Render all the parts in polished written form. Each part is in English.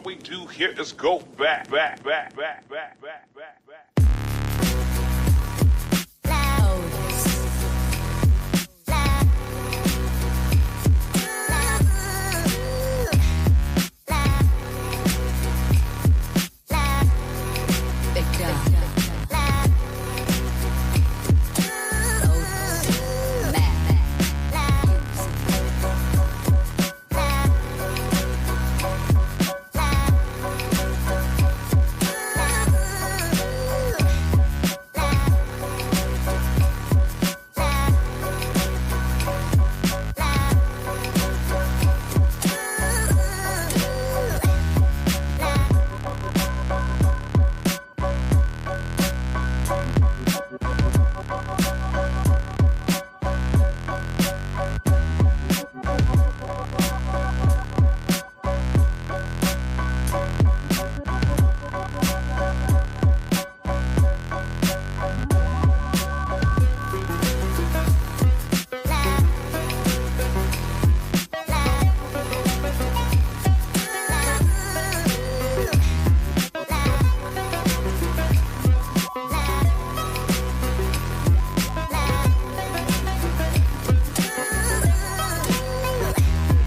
what we do here is go back, back, back, back, back, back, back, back.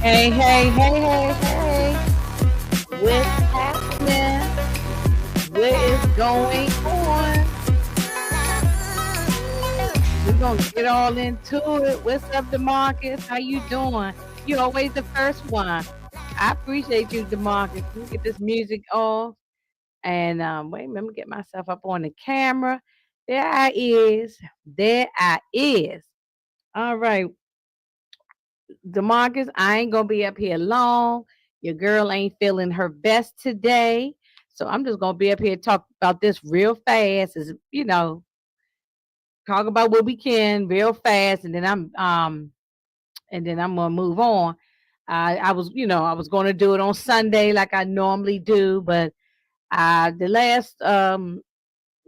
Hey, hey, hey, hey, hey. What's happening? What is going on? We're going to get all into it. What's up, DeMarcus? How you doing? You're always the first one. I appreciate you, DeMarcus. Let me get this music off. And wait a minute, let me get myself up on the camera. There I is. There I is. All right. DeMarcus, I ain't gonna be up here long. Your girl ain't feeling her best today. So I'm just gonna be up here talk about this real fast, as talk about what we can real fast, and then I'm gonna move on. I was gonna do it on Sunday like I normally do, but the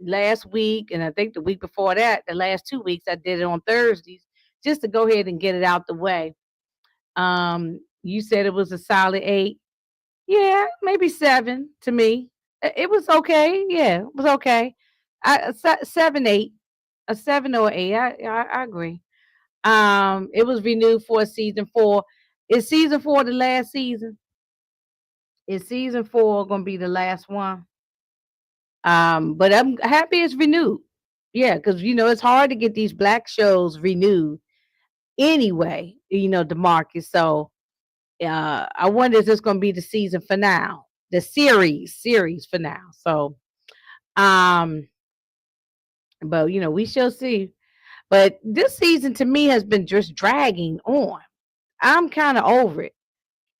last week, and I think the week before that, the last 2 weeks, I did it on Thursdays just to go ahead and get it out the way. You said it was a solid 8. Yeah, maybe 7 to me. It was okay. Yeah, it was okay. 7, 8, a 7 or 8. I agree. It was renewed for season 4. Is season 4 the last season? Is season 4 gonna be the last one? But I'm happy it's renewed. Yeah, because it's hard to get these black shows renewed anyway. DeMarcus. So I wonder if this going to be the season for now, the series for now. So, um, but we shall see. But this season to me has been just dragging on. I'm kind of over it.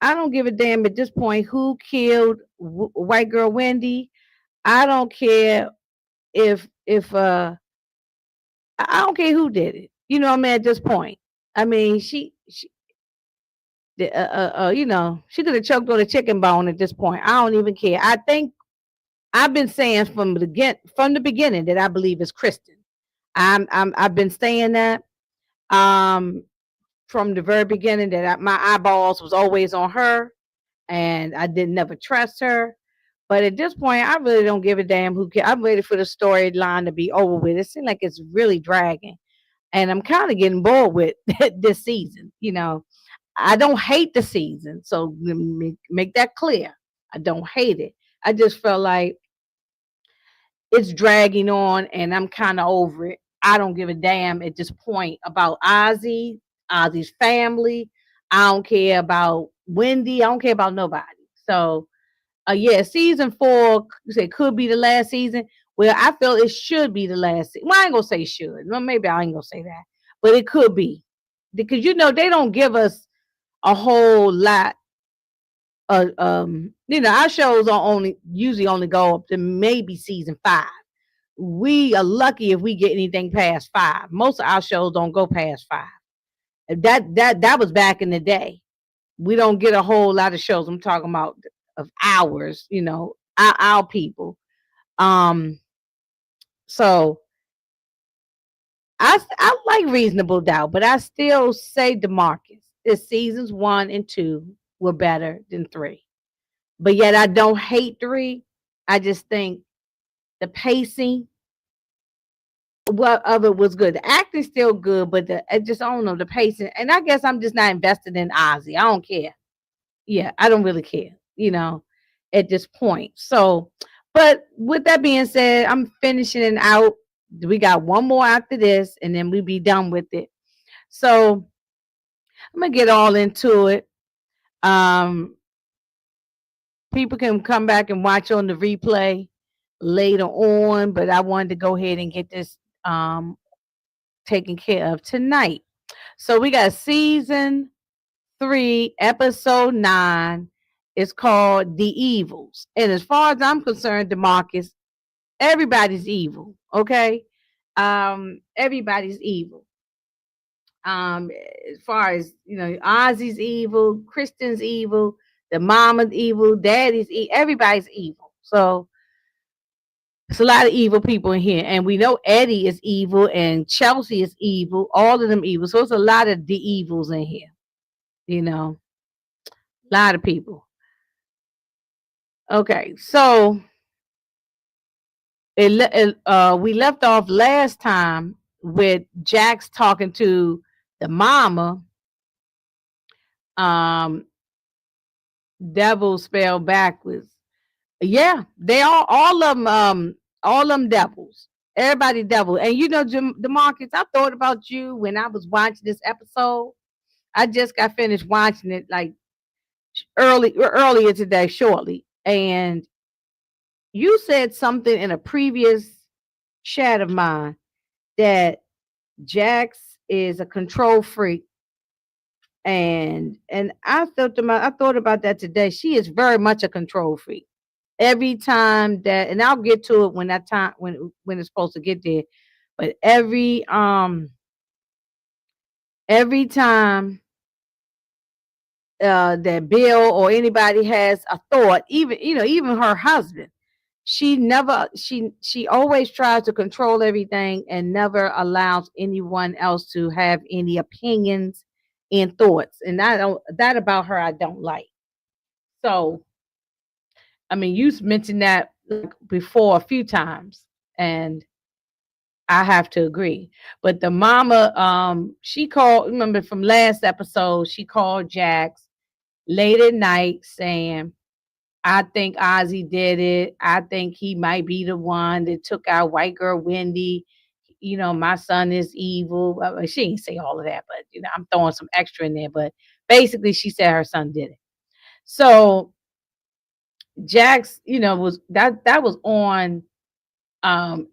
I don't give a damn at this point who killed white girl Wendy. I don't care if I don't care who did it. What I mean, at this point. I mean, she could have choked on a chicken bone at this point. I don't even care. I think I've been saying from the beginning that I believe it's Kristen. I've been saying that um from the very beginning that my eyeballs was always on her, and I didn't never trust her. But at this point, I really don't give a damn who cares. I'm ready for the storyline to be over with. It seems like it's really dragging, and I'm kind of getting bored with this season. I don't hate the season, so let me make that clear. I don't hate it. I just felt like it's dragging on, and I'm kind of over it. I don't give a damn at this point about Ozzie's family. I don't care about Wendy. I don't care about nobody. So, yeah, season 4, you say could be the last season. Well, I feel it should be the last season. Well, I ain't gonna say should. Well, maybe I ain't gonna say that, but it could be because they don't give us a whole lot. Our shows are usually only go up to maybe season 5. We are lucky if we get anything past 5. Most of our shows don't go past 5. That was back in the day. We don't get a whole lot of shows. I'm talking about of hours. Our people. Um, so I like Reasonable Doubt, but I still say DeMarcus. The seasons 1 and 2 were better than 3. but yet I don't hate 3. I just think the pacing, what of it was good. The acting's still good, but I just I don't know the pacing. And I guess I'm just not invested in Ozzy. I don't care. Yeah, I don't really care, at this point. So, but with that being said, I'm finishing it out. We got one more after this, and then we be done with it. So I'm gonna get all into it. Um, People can come back and watch on the replay later on, but I wanted to go ahead and get this taken care of tonight. So we got season 3, episode 9. It's called The EVILS. And as far as I'm concerned, DeMarcus, everybody's evil. Okay. Everybody's evil. As far as Ozzie's evil, Kristen's evil, the mama's evil, daddy's evil, everybody's evil. So it's a lot of evil people in here. And we know Eddie is evil and Chelsea is evil, all of them evil. So it's a lot of the evils in here, a lot of people. Okay, so we left off last time with Jax talking to the mama. Devil spelled backwards. Yeah, they all of them, all of them devils. Everybody devil. And DeMarcus, I thought about you when I was watching this episode. I just got finished watching it like earlier today, shortly. And you said something in a previous chat of mine that Jax is a control freak. And I thought about that today. She is very much a control freak. Every time that, and I'll get to it when that time when it's supposed to get there. But every time that Bill or anybody has a thought, even her husband, she always tries to control everything and never allows anyone else to have any opinions and thoughts. And that about her I don't like. So I mean, you mentioned that before a few times, and I have to agree. But the mama, she called, remember from last episode, she called Jax late at night saying, I think Ozzie did it. I think he might be the one that took out white girl Wendy. My son is evil. Well, she didn't say all of that, but I'm throwing some extra in there. But basically, she said her son did it. So Jax, was that was on.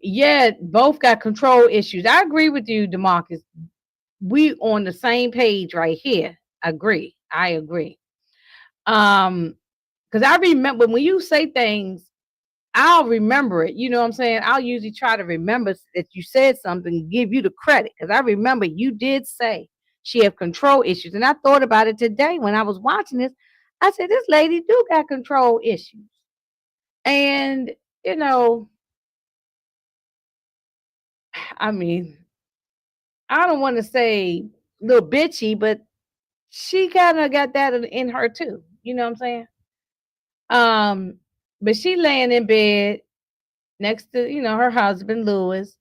Yeah, both got control issues. I agree with you, DeMarcus. We on the same page right here. I agree. Because I remember when you say things, I'll remember it. You know what I'm saying? I'll usually try to remember that you said something and give you the credit. Because I remember you did say she have control issues. And I thought about it today when I was watching this. I said, this lady do got control issues. And, I mean, I don't want to say little bitchy, but she kind of got that in her too. You know what I'm saying? But she laying in bed next to, her husband, Lewis,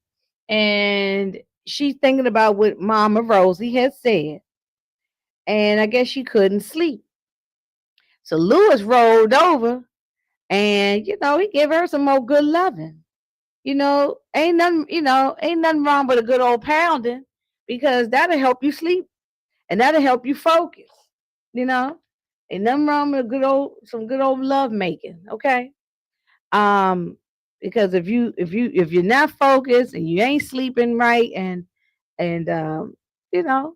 and she's thinking about what Mama Rosie had said. And I guess she couldn't sleep. So Lewis rolled over and, he gave her some more good loving. Ain't nothing wrong with a good old pounding because that'll help you sleep and that'll help you focus. Ain't nothing wrong with some good old love making. Okay. Because if you're not focused and you ain't sleeping right and you know,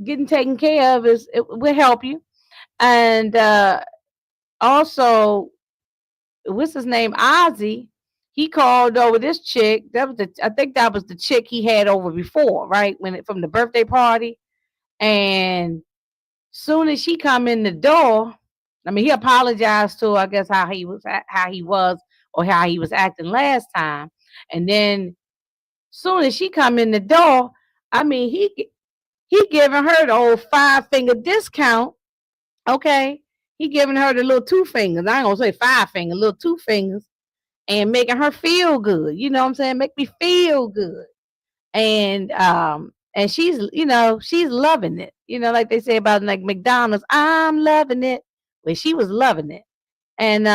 getting taken care of it will help you. And also, what's his name? Ozzie. He called over this chick. I think that was the chick he had over before, right? From the birthday party. And soon as she come in the door, I mean, he apologized to her, I guess how he was or how he was acting last time. And then soon as she come in the door, I mean, he giving her the old 5-finger discount. Okay. He giving her the little two fingers. I ain't gonna say five fingers, little two fingers, and making her feel good. You know what I'm saying? Make me feel good. And she's, she's loving it. Like they say about like McDonald's, I'm loving it. Well, she was loving it. And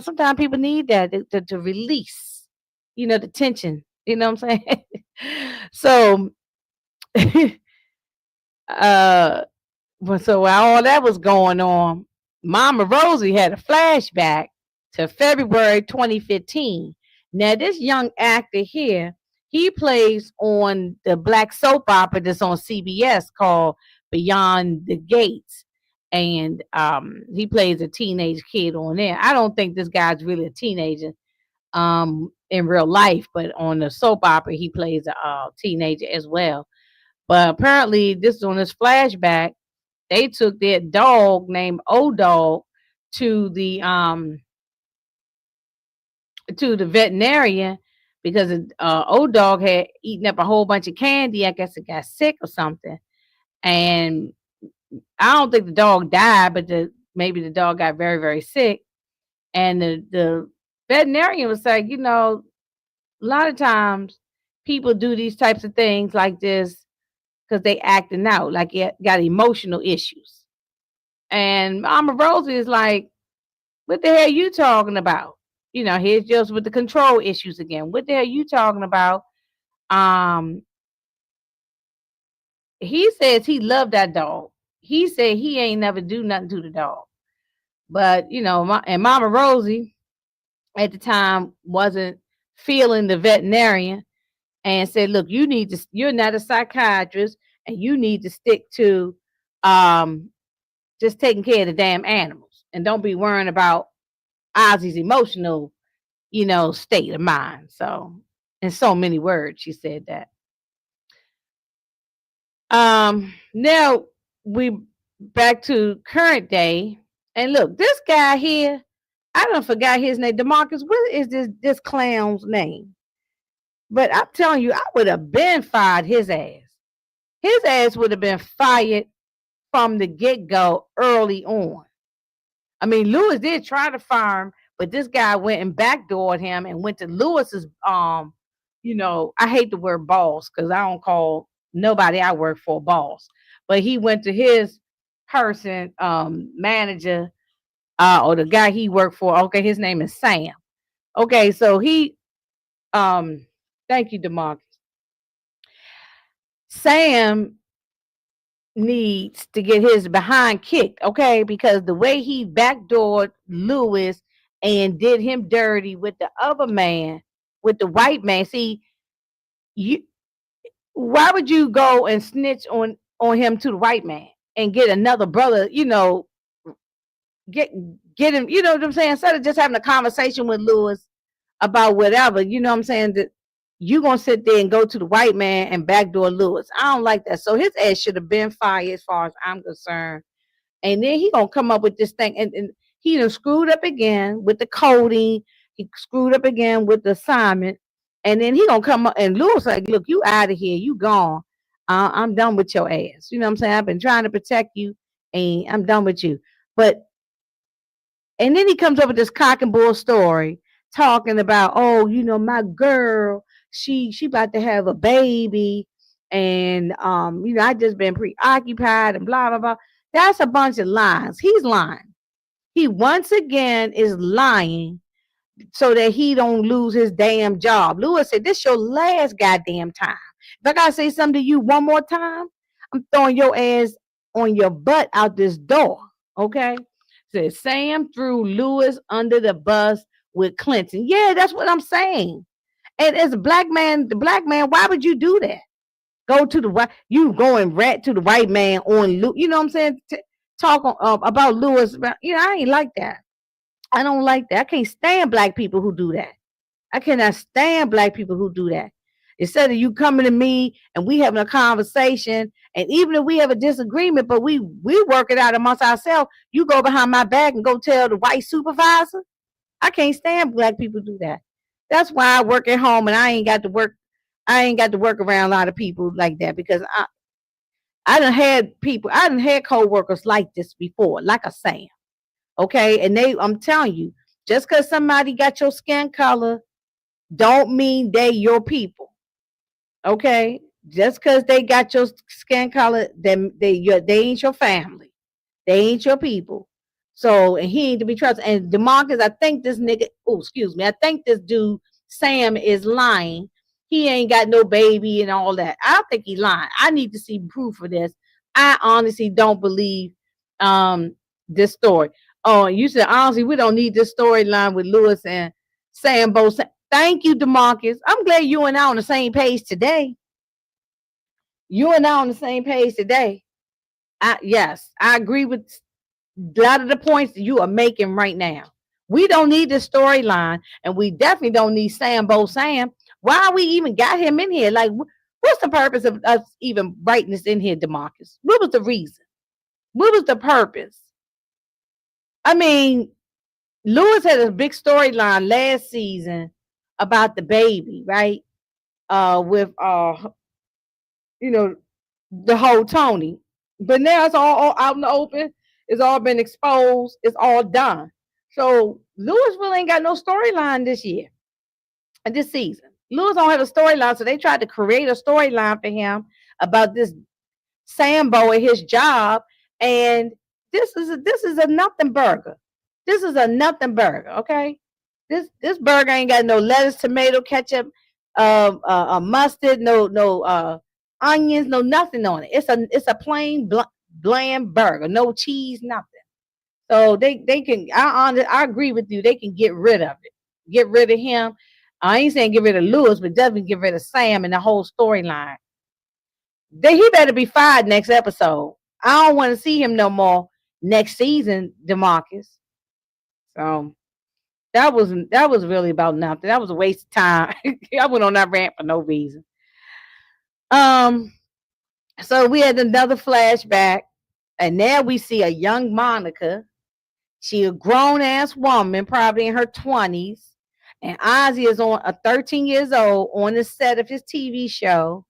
sometimes people need that to release, the tension. You know what I'm saying? So uh so while all that was going on, Mama Rosie had a flashback to February 2015. Now, this young actor here, he plays on the black soap opera that's on CBS called Beyond the Gates. And he plays a teenage kid on there. I don't think this guy's really a teenager in real life, but on the soap opera, he plays a teenager as well. But apparently, this is on this flashback. They took their dog named O Dog to the veterinarian because O Dog had eaten up a whole bunch of candy. I guess it got sick or something. And I don't think the dog died, but maybe the dog got very, very sick. And the veterinarian was like, a lot of times people do these types of things like this because they acting out, like it got emotional issues. And Mama Rosie is like, what the hell you talking about? Here's just with the control issues again. What the hell you talking about? Um, he says he loved that dog. He said he ain't never do nothing to the dog. But, and Mama Rosie at the time wasn't feeling the veterinarian and said, look, you're not a psychiatrist and you need to stick to just taking care of the damn animals and don't be worrying about Ozzie's emotional, state of mind. So, in so many words, she said that. Now we back to current day, and look, this guy here, I don't forgot his name. DeMarcus, what is this clown's name? But I'm telling you, I would have been fired his ass. His ass would have been fired from the get-go early on. I mean, Lewis did try to fire him, but this guy went and backdoored him and went to Lewis's I hate the word boss because I don't call nobody I work for boss. But he went to his person, manager, or the guy he worked for. Okay, his name is Sam. Okay, so he thank you, DeMarcus. Sam needs to get his behind kicked, okay? Because the way he backdoored Lewis and did him dirty with the other man, with the white man. See, why would you go and snitch on him to the white man and get another brother, get him, you know what I'm saying? Instead of just having a conversation with Lewis about whatever, you know what I'm saying, that you gonna sit there and go to the white man and backdoor Lewis. I don't like that. So his ass should have been fired as far as I'm concerned. And then he gonna come up with this thing, and he done screwed up again with the coding. He screwed up again with the assignment, and then he gonna come up and Lewis like, look, you out of here, you gone. I'm done with your ass. You know what I'm saying? I've been trying to protect you, and I'm done with you. And then he comes up with this cock and bull story talking about, oh, my girl, she about to have a baby, and I just been preoccupied and blah blah blah. That's a bunch of lies. He's lying. He once again is lying so that he don't lose his damn job. Lewis said, this your last goddamn time. If I gotta say something to you one more time, I'm throwing your ass on your butt out this door. Okay? Said Sam threw Lewis under the bus with Clinton. Yeah, that's what I'm saying. And as a black man, why would you do that? Go to the white, you go and rat to the white man on Lewis. You know what I'm saying? Talk about Lewis. I ain't like that. I don't like that. I can't stand black people who do that. I cannot stand black people who do that. Instead of you coming to me and we having a conversation, and even if we have a disagreement, but we work it out amongst ourselves, you go behind my back and go tell the white supervisor. I can't stand black people do that. That's why I work at home and I ain't got to work around a lot of people like that, because I done had co-workers like this before, like a Sam. Okay. And I'm telling you, just because somebody got your skin color, don't mean they your people. Okay. Just because they got your skin color, they ain't your family. They ain't your people. So, and he ain't to be trusted. And DeMarcus, I think this nigga, oh, excuse me, I think this dude, Sam, is lying. He ain't got no baby and all that. I don't think he lying. I need to see proof of this. I honestly don't believe this story. Oh, you said, honestly, we don't need this storyline with Lewis and Sam both. Thank you, DeMarcus. I'm glad you and I on the same page today. You and I on the same page today. Yes, I agree with a lot of the points that you are making right now. We don't need this storyline, and we definitely don't need Sambo Sam. Why we even got him in here? Like, what's the purpose of us even writing this in here, DeMarcus? What was the reason? What was the purpose? I mean, Lewis had a big storyline last season about the baby, right? With you know, the whole Tony. But now it's all out in the open. It's all been exposed. It's all done. So Lewis really ain't got no storyline this year and this season. Lewis don't have a storyline, so they tried to create a storyline for him about this Sambo at his job, and this is a nothing burger. This is a nothing burger. Okay, this burger ain't got no lettuce, tomato, ketchup, mustard, no onions, no nothing on it. It's a plain bland burger, no cheese, nothing. So they can. I agree with you. They can get rid of it. Get rid of him. I ain't saying get rid of Lewis, but definitely get rid of Sam and the whole storyline. He better be fired next episode. I don't want to see him no more next season, DeMarcus. So that was really about nothing. That was a waste of time. I went on that rant for no reason. So we had another flashback, and now we see a young Monica. She a grown ass woman, probably in her 20s, and Ozzie is on 13 years old on the set of his TV show,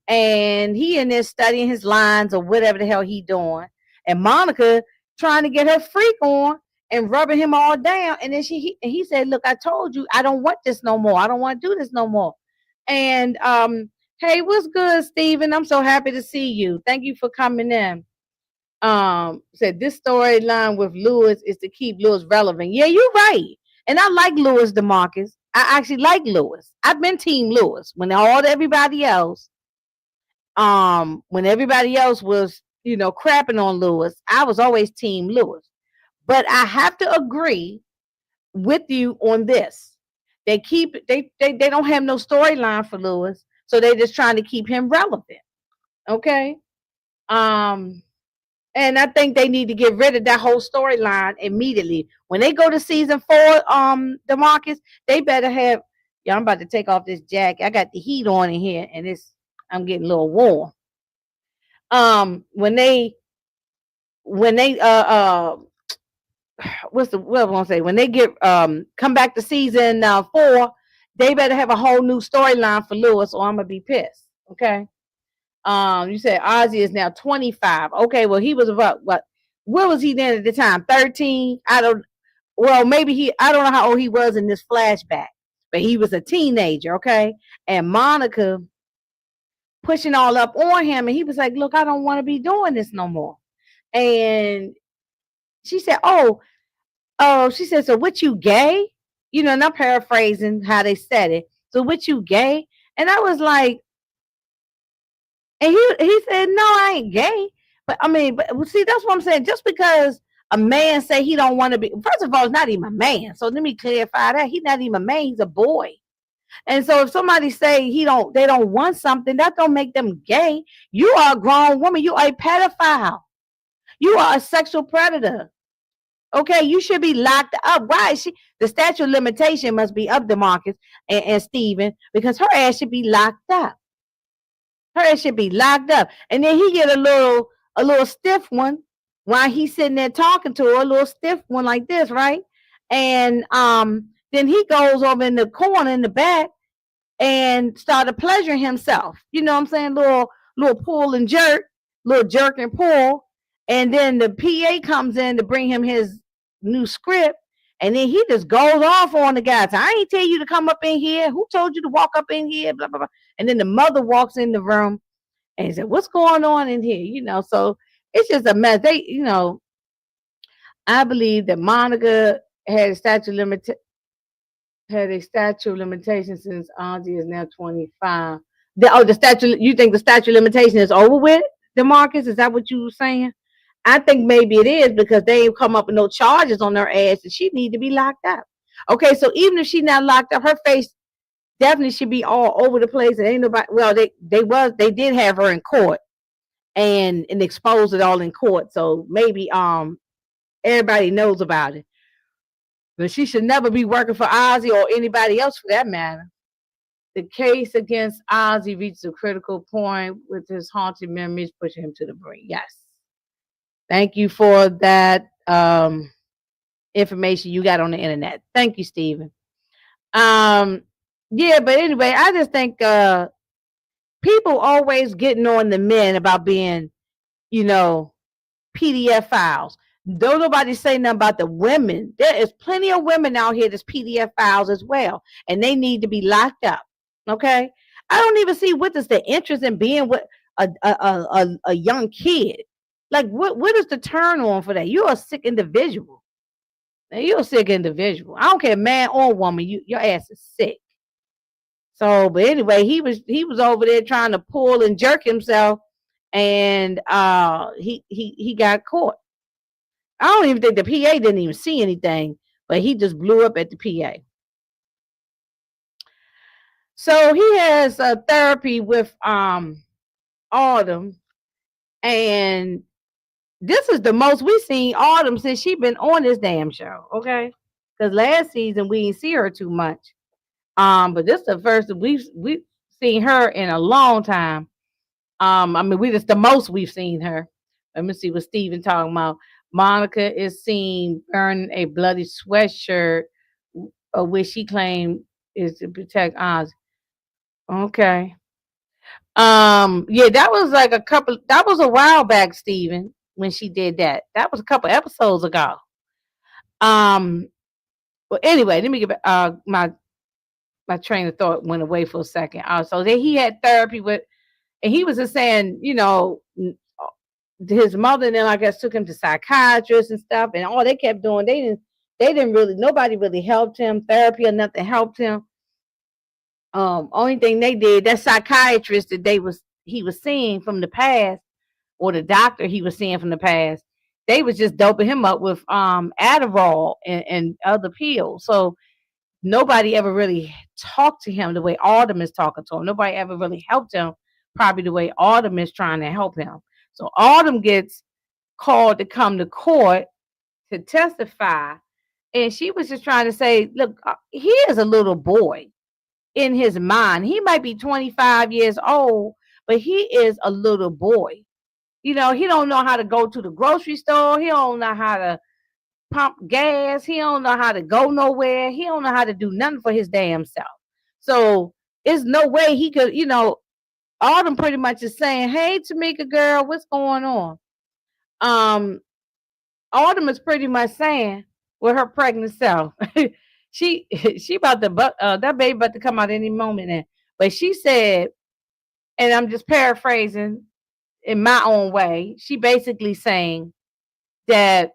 and he in there studying his lines or whatever the hell he doing, and Monica trying to get her freak on and rubbing him all down, and then he said, "Look, I told you I don't want this no more. I don't want to do this no more." And hey, what's good, Steven? I'm so happy to see you. Thank you for coming in. Said this storyline with Lewis is to keep Lewis relevant. Yeah, you're right. And I like Lewis DeMarcus. I actually like Lewis. I've been team Lewis when everybody else was, crapping on Lewis. I was always team Lewis. But I have to agree with you on this. They don't have no storyline for Lewis, so they're just trying to keep him relevant. Okay. And I think they need to get rid of that whole storyline immediately. When they go to season 4, DeMarcus, they better have. Yeah, I'm about to take off this jacket. I got the heat on in here, and I'm getting a little warm. When they what I want to say, when they get come back to season 4, they better have a whole new storyline for Lewis, or I'm gonna be pissed. Okay. You said Ozzie is now 25. Okay, well, he was about what was he then at the time? 13? Maybe I don't know how old he was in this flashback, but he was a teenager, okay? And Monica pushing all up on him, and he was like, "Look, I don't want to be doing this no more." And she said, she said, "So what, you gay?" And I'm paraphrasing how they said it. "So what, you gay?" And I was like, and he said, "No, I ain't gay." But I mean, see, that's what I'm saying. Just because a man say he don't want to be, first of all, it's not even a man. So let me clarify that. He's not even a man, he's a boy. And so if somebody say they don't want something, that don't make them gay. You are a grown woman. You are a pedophile. You are a sexual predator. Okay, you should be locked up. Why is she? The statute of limitation must be up, DeMarcus and Steven, because her ass should be locked up. Her ass should be locked up. And then he get a little stiff one while he's sitting there talking to her, a little stiff one like this, right? And then he goes over in the corner in the back and started pleasuring himself. You know what I'm saying? Little pull and jerk, little jerk and pull. And then the PA comes in to bring him his new script. And then he just goes off on the guy. So, I ain't tell you to come up in here. Who told you to walk up in here? Blah, blah, blah. And then the mother walks in the room and he said, what's going on in here? So it's just a mess. I believe that Monica had a statute of limitations since Ozzie is now 25. The statute. You think the statute of limitation is over with, DeMarcus? Is that what you were saying? I think maybe it is because they ain't come up with no charges on her ass and she need to be locked up. Okay, so even if she's not locked up, her face definitely should be all over the place. And ain't nobody. Well, they did have her in court and exposed it all in court. So maybe everybody knows about it. But she should never be working for Ozzie or anybody else for that matter. The case against Ozzie reached a critical point with his haunted memories pushing him to the brink. Yes. Thank you for that information you got on the internet. Thank you, Stephen. Yeah, but anyway, I just think people always getting on the men about being, PDF files. Don't nobody say nothing about the women. There is plenty of women out here that's PDF files as well, and they need to be locked up. Okay, I don't even see what is the interest in being with a young kid. Like, what is the turn on for that? You're a sick individual. Now, you're a sick individual. I don't care, man or woman. Your ass is sick. So, but anyway, he was over there trying to pull and jerk himself, and he got caught. I don't even think the PA didn't even see anything, but he just blew up at the PA. So he has therapy with Autumn, and this is the most we've seen Autumn since she's been on this damn show. Okay, because last season we didn't see her too much. But this is the first that we've seen her in a long time. I mean, this the most we've seen her. Let me see what Steven talking about. Monica is seen burning a bloody sweatshirt, which she claimed is to protect Oz. Okay. Yeah, that was like that was a while back, Steven, when she did that. That was a couple episodes ago. Well, anyway, let me get back. My train of thought went away for a second. So then he had therapy with, and he was just saying, his mother and then I guess took him to psychiatrists and stuff, and all they kept doing, they didn't really, nobody really helped him. Therapy or nothing helped him. Only thing they did, that psychiatrist that he was seeing from the past, or the doctor he was seeing from the past, they was just doping him up with Adderall and other pills. So nobody ever really talked to him the way Autumn is talking to him. Nobody ever really helped him, probably the way Autumn is trying to help him. So Autumn gets called to come to court to testify, and she was just trying to say, look, he is a little boy in his mind. He might be 25 years old, but he is a little boy. He don't know how to go to the grocery store. He don't know how to pump gas. He don't know how to go nowhere. He don't know how to do nothing for his damn self. So there's no way he could, Autumn pretty much is saying, hey, Tamika girl, what's going on? Autumn is pretty much saying with her pregnant self, she about to, that baby about to come out any moment now. But she said, and I'm just paraphrasing in my own way, she basically saying that,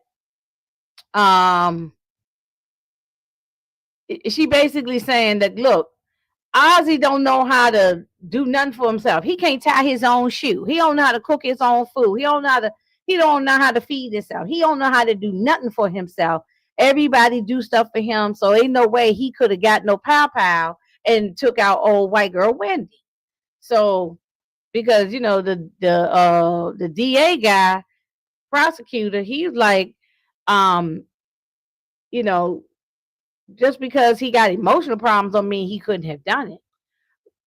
look, Ozzie don't know how to do nothing for himself. He can't tie his own shoe. He don't know how to cook his own food. He don't know how to feed himself. He don't know how to do nothing for himself. Everybody do stuff for him. So ain't no way he could have got no pow and took out old white girl Wendy. So because the DA guy, prosecutor, he's like, just because he got emotional problems don't mean he couldn't have done it.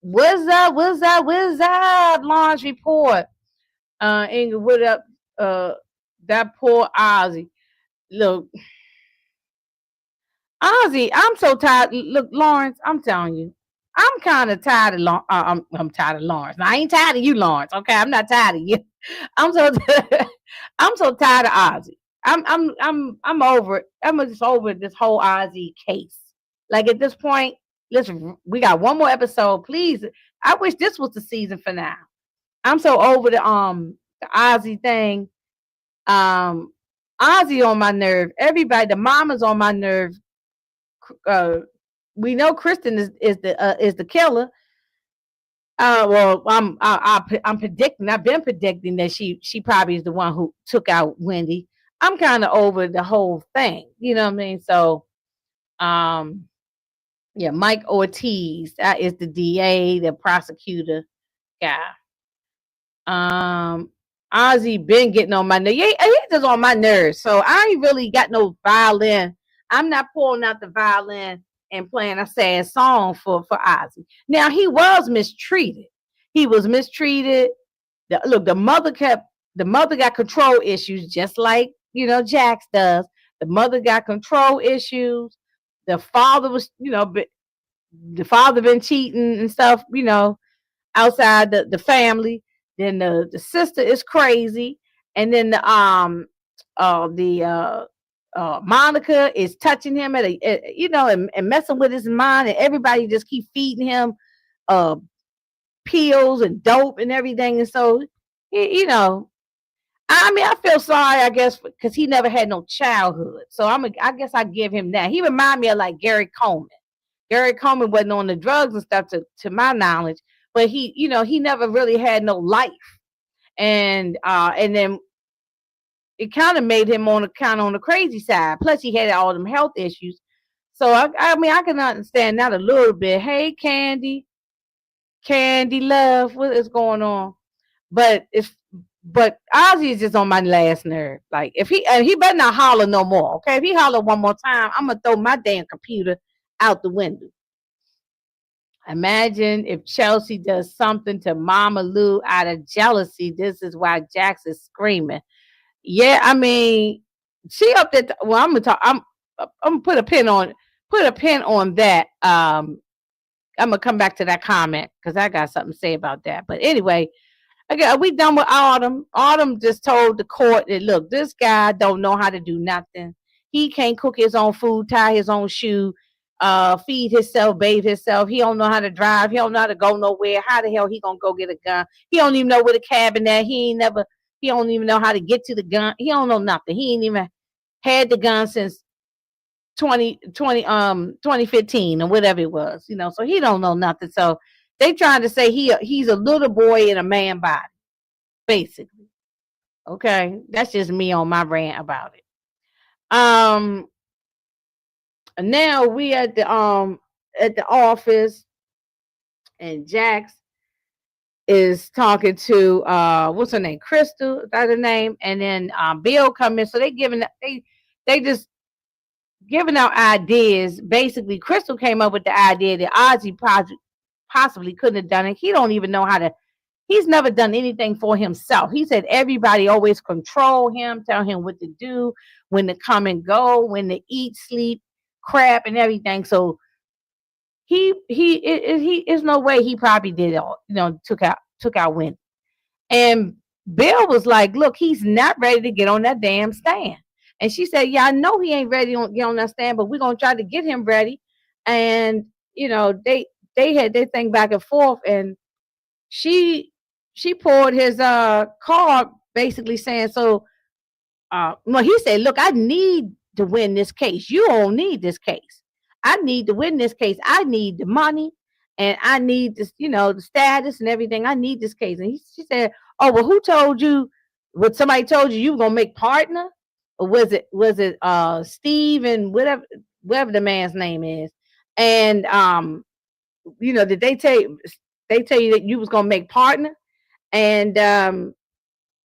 What's up, Launch Report? Ingrid, what up? That poor Ozzie. Look, Ozzie, I'm so tired. Look, Lawrence, I'm telling you, I'm kind of tired of I'm tired of Lawrence. Now, I ain't tired of you, Lawrence. Okay, I'm not tired of you. I'm so tired of Ozzie. I'm over it. I'm just over this whole Ozzie case. Like at this point, listen, we got one more episode. Please, I wish this was the season finale. I'm so over the Ozzie thing. Um, Ozzie on my nerve. Everybody, the mama's on my nerve. Uh, we know Kristen is the killer. Well, I'm predicting. I've been predicting that she probably is the one who took out Wendy. I'm kind of over the whole thing. You know what I mean? So, um, yeah, Mike Ortiz, that is the DA, the prosecutor guy. Um, Ozzie been getting on my nerves. Yeah, he's just on my nerves. So I ain't really got no violin. I'm not pulling out the violin and playing a sad song for Ozzie. Now he was mistreated. He was mistreated. Look, the mother got control issues, just like Jax does. The mother got control issues. The father was, the father been cheating and stuff, outside the family. Then the sister is crazy, and then the Monica is touching him and messing with his mind, and everybody just keep feeding him uh pills and dope and everything, and so I mean, I feel sorry, I guess, because he never had no childhood. So I guess I give him that. He remind me of like Gary Coleman. Gary Coleman wasn't on the drugs and stuff to my knowledge, but he never really had no life. And then it kind of made him on the crazy side. Plus he had all them health issues. So I mean I can understand that a little bit. Hey Candy love, what is going on? But Ozzie is just on my last nerve. Like if he better not holler no more. Okay, if he holler one more time, I'm gonna throw my damn computer out the window. Imagine if Chelsea does something to Mama Lou out of jealousy. This is why Jax is screaming. Yeah, I mean, she up there. Well, I'm gonna talk. I'm gonna put a pin on that. I'm gonna come back to that comment because I got something to say about that. But anyway, okay, we done with Autumn. Autumn just told the court that look, this guy don't know how to do nothing. He can't cook his own food, tie his own shoe, feed himself, bathe himself. He don't know how to drive. He don't know how to go nowhere. How the hell he gonna go get a gun? He don't even know where the cabin at. He don't even know how to get to the gun. He don't know nothing. He ain't even had the gun since 2015 or whatever it was, so he don't know nothing. So they trying to say he's a little boy in a man body, basically. Okay, that's just me on my rant about it. Now we at the office, and Jax is talking to what's her name, Crystal, is that her name? And then Bill come in, so they just giving out ideas. Basically, Crystal came up with the idea that Ozzie possibly couldn't have done it. He don't even know how to. He's never done anything for himself. He said everybody always control him, tell him what to do, when to come and go, when to eat, sleep, crap, and everything. So he is no way he probably did all. Took out Wendy. And Bill was like, look, he's not ready to get on that damn stand. And she said, yeah, I know he ain't ready to get on that stand, but we're going to try to get him ready. And, they had their thing back and forth. And she poured his card basically saying, so, well, he said, look, I need to win this case. You don't need this case. I need to win this case. I need the money. And I need this, the status and everything. I need this case. And she said, oh, well, who told you? What somebody told you were gonna make partner? Or was it Steve and whatever the man's name is? And did they tell you that you was gonna make partner? And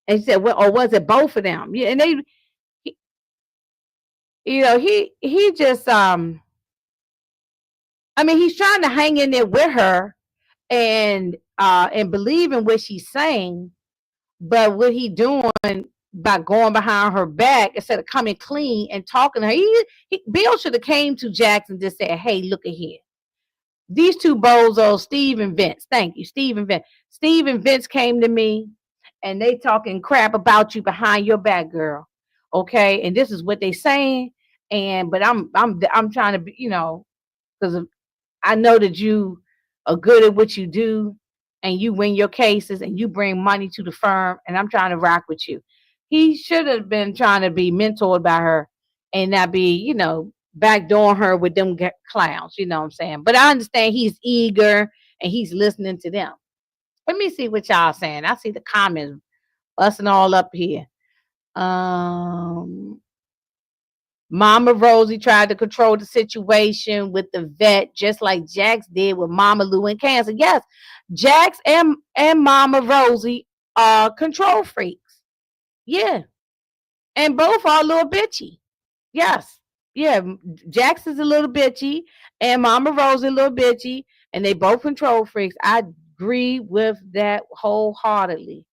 he said, well, or was it both of them? Yeah, and he just I mean, he's trying to hang in there with her and believe in what she's saying, but what he doing by going behind her back instead of coming clean and talking to her, Bill should have came to Jackson and just said, hey, look at here. These two bozos, Steve and Vince. Thank you, Steve and Vince. Steve and Vince came to me and they talking crap about you behind your back, girl. Okay, and this is what they saying, and but I'm trying to be, because I know that you are good at what you do and you win your cases and you bring money to the firm, and I'm trying to rock with you. He should have been trying to be mentored by her and not be, backdooring her with them clowns, you know what I'm saying? But I understand he's eager and he's listening to them. Let me see what y'all saying. I see the comments busting all up here. Um Mama Rosie tried to control the situation with the vet, just like Jax did with Mama Lou and cancer. Yes, Jax and Mama Rosie are control freaks. Yeah, and both are a little bitchy. Yes, yeah. Jax is a little bitchy, and Mama Rosie a little bitchy, and they both control freaks. I agree with that wholeheartedly.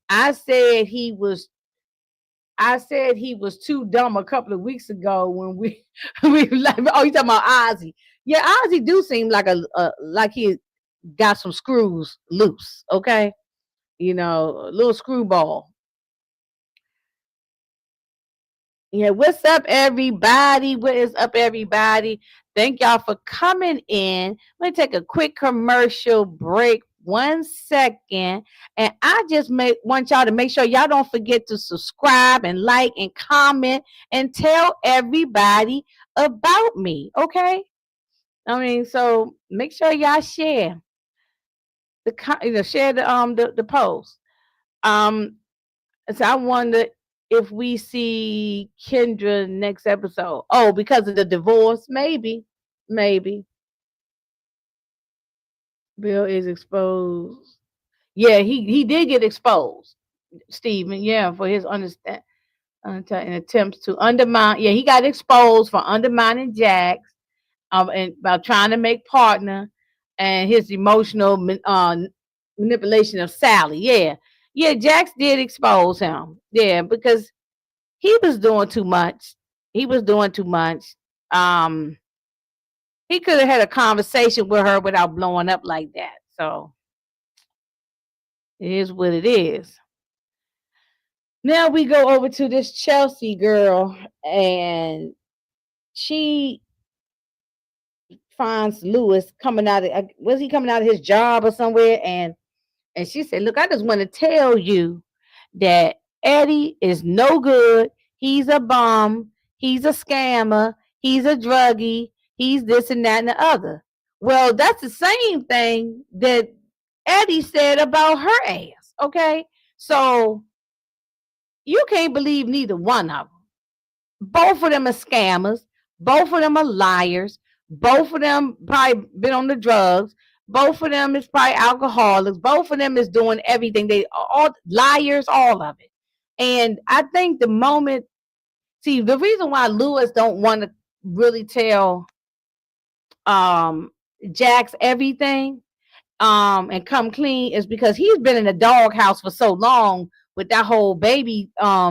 I said he was I said he was too dumb a couple of weeks ago when we we like, oh, you talking about Ozzie? Yeah, Ozzie do seem like a like he got some screws loose. Okay, a little screwball. Yeah, what's up, everybody? What is up, everybody? Thank y'all for coming in. I'm gonna take a quick commercial break. 1 second, and I just want y'all to make sure y'all don't forget to subscribe and like and comment and tell everybody about me. Okay, I mean, so make sure y'all share share the post. Um, so I wonder if we see Kendra next episode. Oh, because of the divorce? Maybe. Bill is exposed. Yeah, he did get exposed, Stephen. Yeah, for his and attempts to undermine. Yeah, he got exposed for undermining Jax, and about trying to make partner, and his emotional manipulation of Sally. Yeah, Jax did expose him. Yeah, because he was doing too much. He was doing too much. Um, he could have had a conversation with her without blowing up like that. So it is what it is. Now we go over to this Chelsea girl, and she finds Lewis coming out of was he coming out of his job or somewhere, and she said, "Look, I just want to tell you that Eddie is no good. He's a bum. He's a scammer. He's a druggie. He's this and that and the other." Well, that's the same thing that Eddie said about her ass. Okay, so you can't believe neither one of them. Both of them are scammers. Both of them are liars. Both of them probably been on the drugs. Both of them is probably alcoholics. Both of them is doing everything. They all liars, all of it. And I think the moment, see, the reason why Lewis don't want to really tell um Jax everything and come clean is because he's been in the doghouse for so long with that whole baby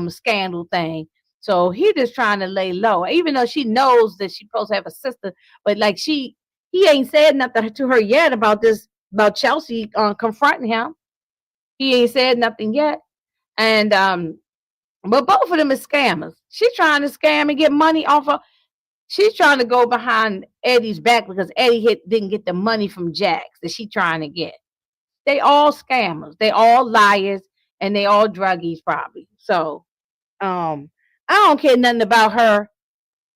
scandal thing. So he just trying to lay low, even though she knows that she's supposed to have a sister, but like he ain't said nothing to her yet about this, about Chelsea confronting him. He ain't said nothing yet. And but both of them is scammers. She's trying to scam and get money off of. She's trying to go behind Eddie's back because Eddie didn't get the money from Jax that she's trying to get. They all scammers. They all liars, and they all druggies probably. So I don't care nothing about her.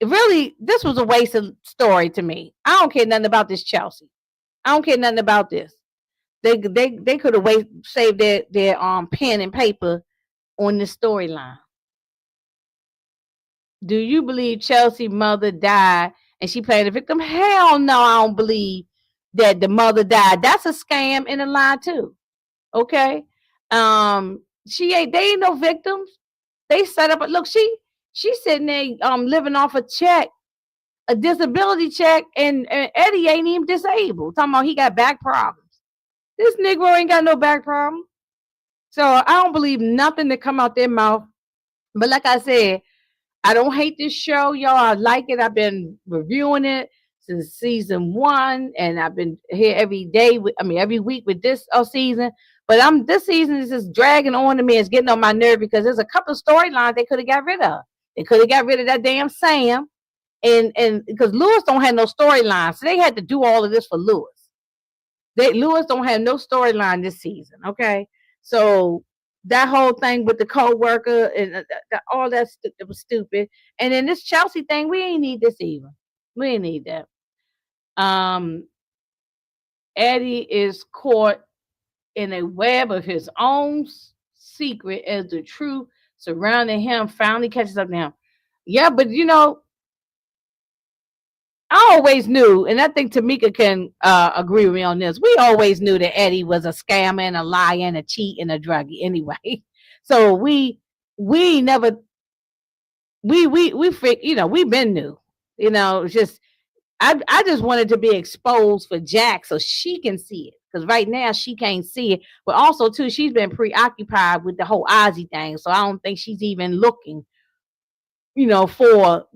Really, this was a waste of story to me. I don't care nothing about this Chelsea. I don't care nothing about this. They could have saved their pen and paper on this storyline. Do you believe Chelsea's mother died and she played the victim? Hell no, I don't believe that the mother died. That's a scam and a lie too. Okay. They ain't no victims. They set up look, she's sitting there living off a check, a disability check, and Eddie ain't even disabled. Talking about he got back problems. This Negro ain't got no back problem. So I don't believe nothing that come out their mouth. But like I said, I don't hate this show, y'all. I like it. I've been reviewing it since season 1, and I've been here every day. Every week with this season. But this season is just dragging on to me. It's getting on my nerve because there's a couple of storylines they could have got rid of. They could have got rid of that damn Sam. And because Lewis don't have no storyline, so they had to do all of this for Lewis. Lewis don't have no storyline this season, okay? So that whole thing with the co-worker and all that it was stupid. And then this Chelsea thing, we ain't need this either. We ain't need that. Eddie is caught in a web of his own secret as the truth surrounding him finally catches up to him. Yeah, but I always knew, and I think Tamika can agree with me on this. We always knew that Eddie was a scammer and a liar and a cheat and a druggie anyway. So we never we've been new. It's just I just wanted to be exposed for Jack so she can see it. Because right now she can't see it. But also too, she's been preoccupied with the whole Ozzie thing. So I don't think she's even looking, for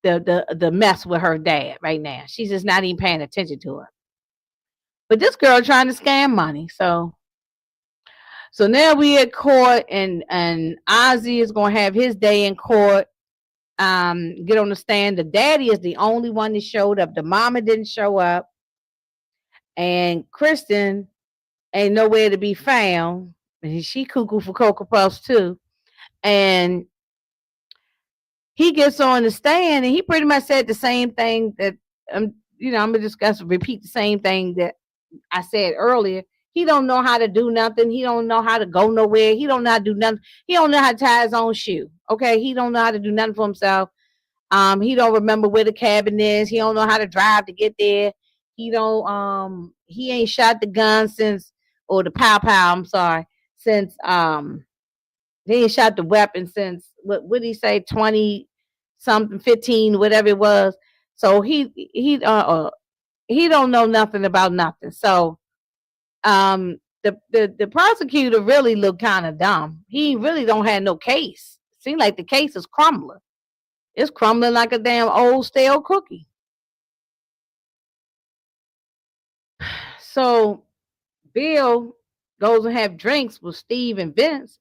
the mess with her dad right now. She's just not even paying attention to it. But this girl trying to scam money. So now we at court, and Ozzie is gonna have his day in court. Get on the stand. The daddy is the only one that showed up. The mama didn't show up. And Kristen ain't nowhere to be found. And she cuckoo for Cocoa Puffs too. And he gets on the stand and he pretty much said the same thing that I'm gonna repeat the same thing that I said earlier. He don't know how to do nothing. He don't know how to go nowhere. He don't know how to do nothing. He don't know how to tie his own shoe. Okay, he don't know how to do nothing for himself. He don't remember where the cabin is. He don't know how to drive to get there. He ain't shot the gun or the pow. I'm sorry, since he ain't shot the weapon since what did he say, 20 something, 15, whatever it was. So he don't know nothing about nothing. So the prosecutor really looked kind of dumb. He really don't have no case. Seems like the case is crumbling. It's crumbling like a damn old stale cookie. So Bill goes and have drinks with Steve and Vince,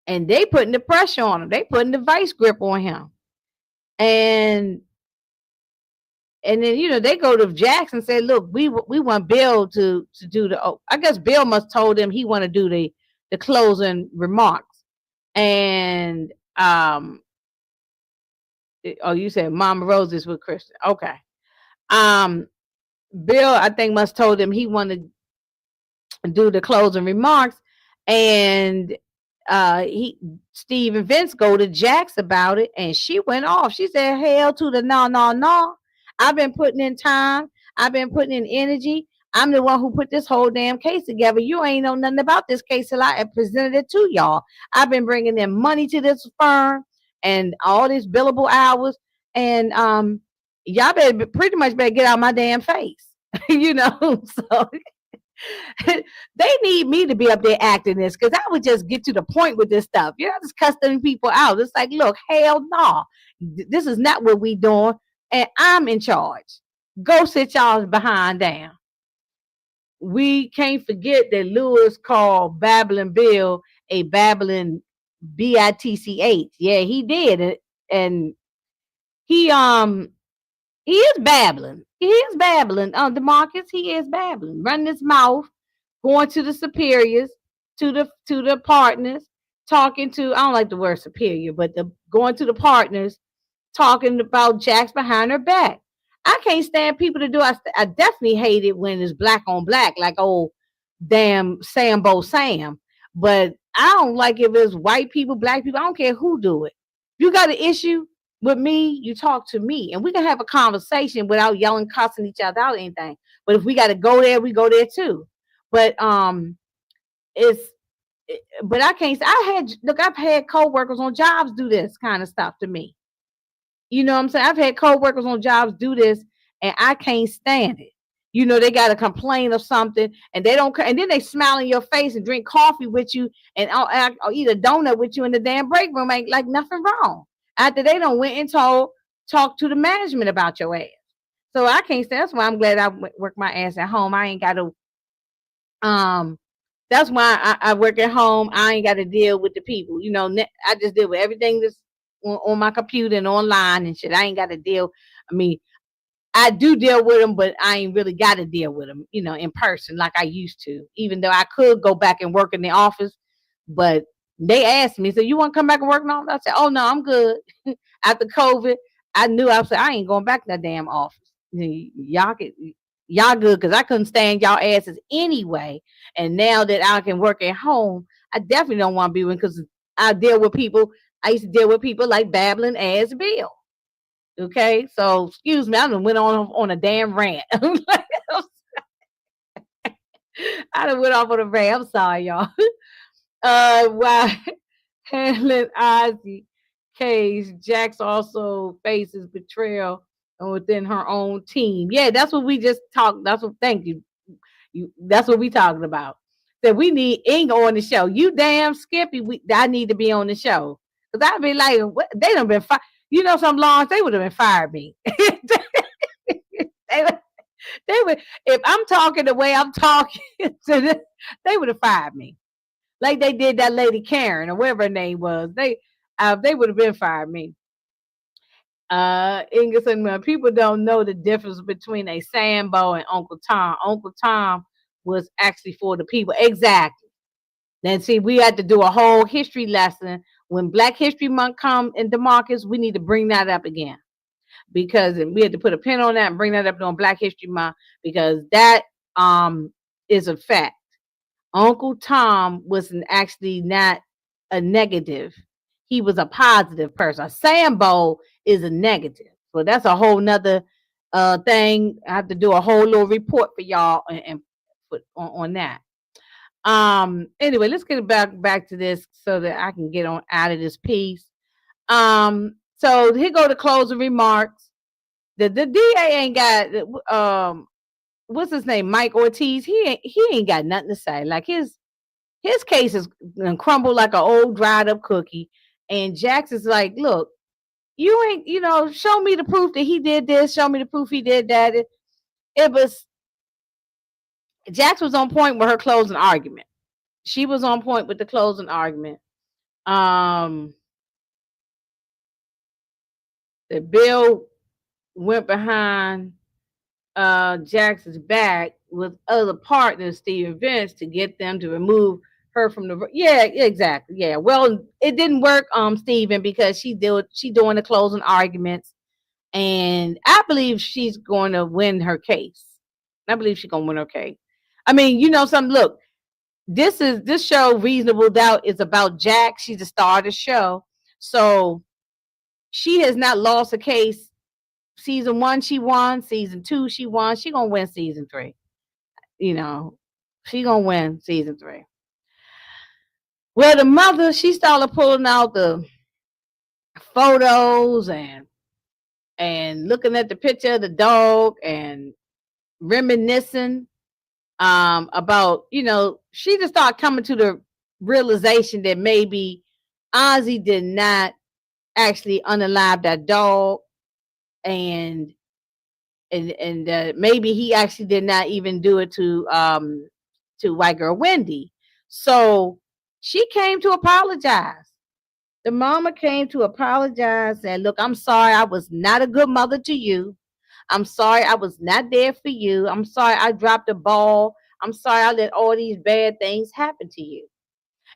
and they putting the pressure on him. They putting the vice grip on him, and then they go to Jackson and say, "Look, we want Bill to do the." Oh, I guess Bill must told him he want to do the closing remarks, and you said Mama Rose is with Kristen. Okay. Bill, I think, must told him he wanted to do the closing remarks, and Steve and Vince go to Jax about it, and she went off. She said, "Hell to the no. I've been putting in time. I've been putting in energy. I'm the one who put this whole damn case together. You ain't know nothing about this case till I presented it to y'all. I've been bringing in money to this firm and all these billable hours, and y'all better pretty much better get out of my damn face." So they need me to be up there acting this, because I would just get to the point with this stuff. Just cussing people out. It's like, look, hell no. This is not what we doing, and I'm in charge. Go sit y'all behind down. We can't forget that Lewis called Babbling Bill a babbling bitch. Yeah, he did. And he is babbling. He is babbling. DeMarcus, he is babbling. Running his mouth, going to the superiors, to the partners, talking to, I don't like the word superior, but going to the partners, talking about Jax behind her back. I can't stand people to do. I definitely hate it when it's black on black, like old damn Sambo Sam. But I don't like if it's white people, black people. I don't care who do it. You got an issue with me, you talk to me, and we can have a conversation without yelling, cussing each other out or anything. But if we got to go there, we go there too. But but I can't. I've had co-workers on jobs do this kind of stuff to me. You know what I'm saying? I've had co-workers on jobs do this, and I can't stand it. They got to complain of something, and they don't, and then they smile in your face and drink coffee with you, and or eat a donut with you in the damn break room, ain't like nothing wrong. After they don't went and talk to the management about your ass. So I can't stand. That's why I'm glad I work my ass at home. I ain't got to. That's why I work at home. I ain't got to deal with the people. I just deal with everything that's on my computer and online and shit. I ain't got to deal. I mean, I do deal with them, but I ain't really got to deal with them, in person like I used to. Even though I could go back and work in the office, but they asked me, so you want to come back and work in the office? I said, oh no, I'm good. After COVID, I knew I said I ain't going back to that damn office. Y'all good because I couldn't stand y'all asses anyway. And now that I can work at home, I definitely don't want to be with because I deal with people. I used to deal with people like babbling ass Bill. Okay, so excuse me, I done went on a damn rant. I done went off on a rant. I'm sorry, y'all. While handling Ozzie case, Jax also faces betrayal within her own team. Yeah, that's what we just talked. That's what. Thank you. That's what we talking about. That we need Inga on the show. You damn Skippy. I need to be on the show because I'd be like, what? They done been fired. Some laws they would have been fired me. they, they would if I'm talking the way I'm talking to them, they would have fired me like they did that lady Karen or whatever her name was. They would have been fired me. Inga said, well, people don't know the difference between a Sambo and Uncle Tom. Uncle Tom was actually for the people. Exactly. Then see, we had to do a whole history lesson. When Black History Month come in DeMarcus, we need to bring that up again. Because we had to put a pin on that and bring that up on Black History Month because that is a fact. Uncle Tom was actually not a negative. He was a positive person. A Sambo is a negative. So that's a whole nother thing. I have to do a whole little report for y'all and put on that. Anyway, let's get back to this so that I can get on out of this piece. So here go the closing remarks. The DA ain't got what's his name, Mike Ortiz. He ain't got nothing to say. Like his case is gonna crumble like an old dried up cookie. And Jax is like, look, you ain't, show me the proof that he did this. Show me the proof he did that. It was Jax was on point with her closing argument. She was on point with the closing argument. The bill went behind Jackson's back with other partners, Steve Vince, to get them to remove her from the. Yeah, exactly. Yeah. Well, it didn't work, Steven, because she doing the closing arguments, and I believe she's going to win her case. I believe she's going to win her case. I mean, look, this show, Reasonable Doubt, is about Jack. She's the star of the show, so she has not lost a case. Season 1, she won. Season 2, she won. She gonna win season 3. She gonna win season 3. Well, the mother, she started pulling out the photos and looking at the picture of the dog and reminiscing about, she just started coming to the realization that maybe Ozzie did not actually unalive that dog, and maybe he actually did not even do it to white girl Wendy. So she came to apologize. The mama came to apologize and look, I'm sorry I was not a good mother to you. I'm sorry I was not there for you. I'm sorry I dropped the ball. I'm sorry I let all these bad things happen to you.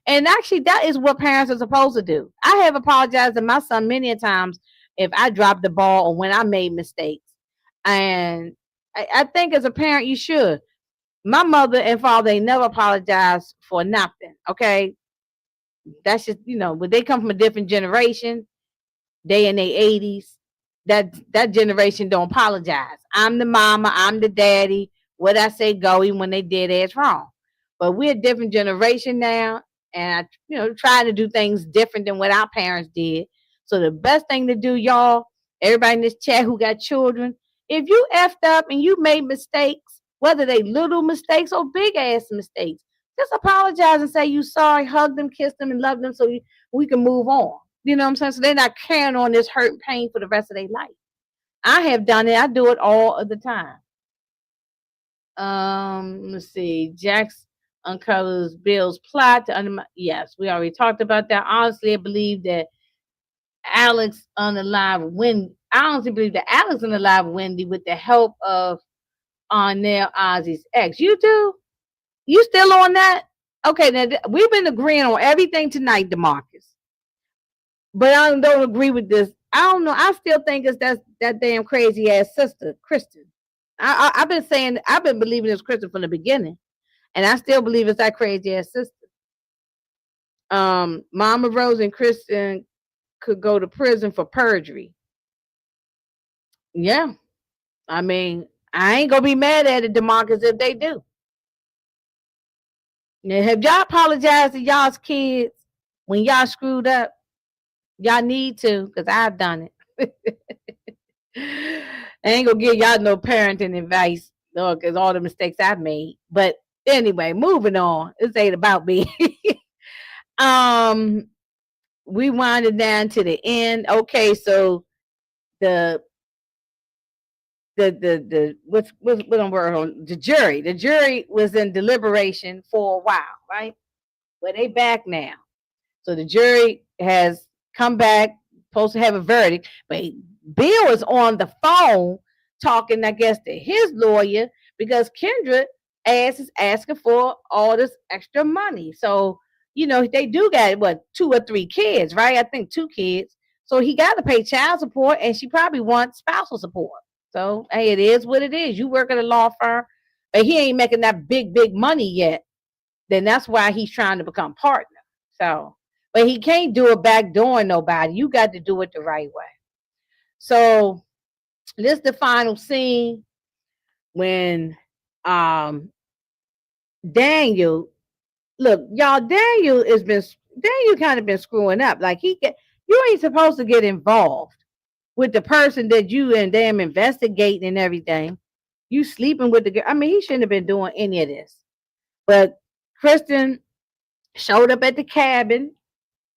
And actually, that is what parents are supposed to do. I have apologized to my son many times if I dropped the ball or when I made mistakes. And I think as a parent, you should. My mother and father, they never apologized for nothing. Okay. That's just, when they come from a different generation, they in their 80s, that generation don't apologize. I'm the mama, I'm the daddy. What I say go, even when they did it's wrong. But we're a different generation now, and trying to do things different than what our parents did. So the best thing to do, y'all, everybody in this chat who got children, if you effed up and you made mistakes, whether they little mistakes or big ass mistakes, just apologize and say you sorry, hug them, kiss them, and love them so we can move on. You know what I'm saying? So they're not carrying on this hurt and pain for the rest of their life. I have done it. I do it all of the time. Let's see. Jax uncovers Bill's plot to undermine. Yes, we already talked about that. Honestly, I believe that Alex unalive Wendy. I honestly believe that Alex unalive Wendy with the help of Arnell Ozzie's ex. You do? You still on that? Okay, now we've been agreeing on everything tonight, Demarcus. But I don't agree with this. I don't know. I still think it's that damn crazy ass sister, Kristen. I've been saying, I've been believing it's Kristen from the beginning, and I still believe it's that crazy ass sister. Mama Rose and Kristen could go to prison for perjury. Yeah, I mean, I ain't gonna be mad at it, Demarcus, if they do. Now, have y'all apologized to y'all's kids when y'all screwed up? Y'all need to, because I've done it. I ain't gonna give y'all no parenting advice, because all the mistakes I've made. But anyway, moving on. This ain't about me. um, we winded down to the end. Okay, so the what on word on the jury. The jury was in deliberation for a while, right? Well, they back now. So the jury has come back, supposed to have a verdict, but Bill is on the phone talking, I guess, to his lawyer because Kendra is asking for all this extra money. So, they do got what, 2 or 3 kids, right? I think 2 kids. So he got to pay child support, and she probably wants spousal support. So, hey, it is what it is. You work at a law firm, but he ain't making that big money yet. Then that's why he's trying to become partner. So, but he can't do it backdooring nobody. You got to do it the right way. So this is the final scene when Daniel, look, y'all, Daniel kind of been screwing up. Like you ain't supposed to get involved with the person that you and them investigating and everything. You sleeping with the girl. I mean, he shouldn't have been doing any of this. But Kristen showed up at the cabin,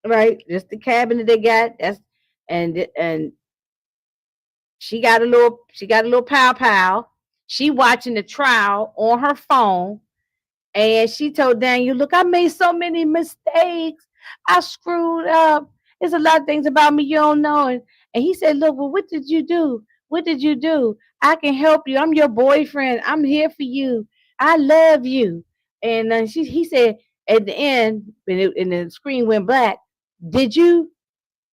right? Just the cabin that they got. And she got a little pow. She watching the trial on her phone, and she told Daniel, "Look, I made so many mistakes. I screwed up. There's a lot of things about me you don't know." And he said, "Look, well, what did you do? What did you do? I can help you. I'm your boyfriend. I'm here for you. I love you." And he said at the end, and the screen went black. Did you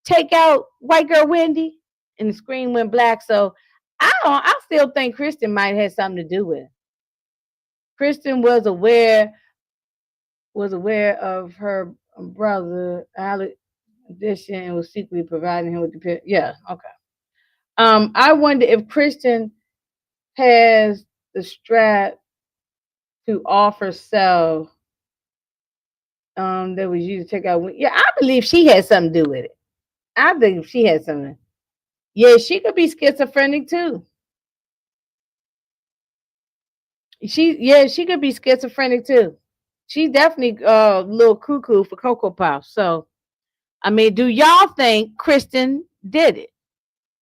take out white girl Wendy? And the screen went black. So I still think Kristen might have something to do with it. Kristen was aware of her brother Alex addition and was secretly providing him with the yeah, okay. I wonder if Kristen has the strap to offer sell that was used to take out. Yeah, I believe she had something to do with it. I think she had something. Yeah, she could be schizophrenic too. She could be schizophrenic too. She's definitely a little cuckoo for Cocoa Puffs. So, I mean, do y'all think Kristen did it?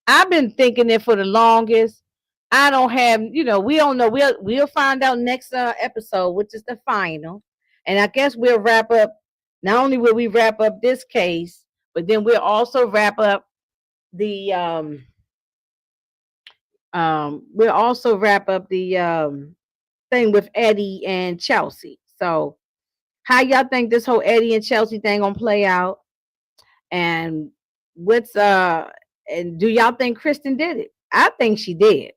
I've been thinking it for the longest. I don't have, we don't know. We'll find out next episode, which is the final, and I guess we'll wrap up. Not only will we wrap up this case, but then we'll also wrap up the thing with Eddie and Chelsea. So, how y'all think this whole Eddie and Chelsea thing gonna play out? And what's and do y'all think Kristen did it? I think she did.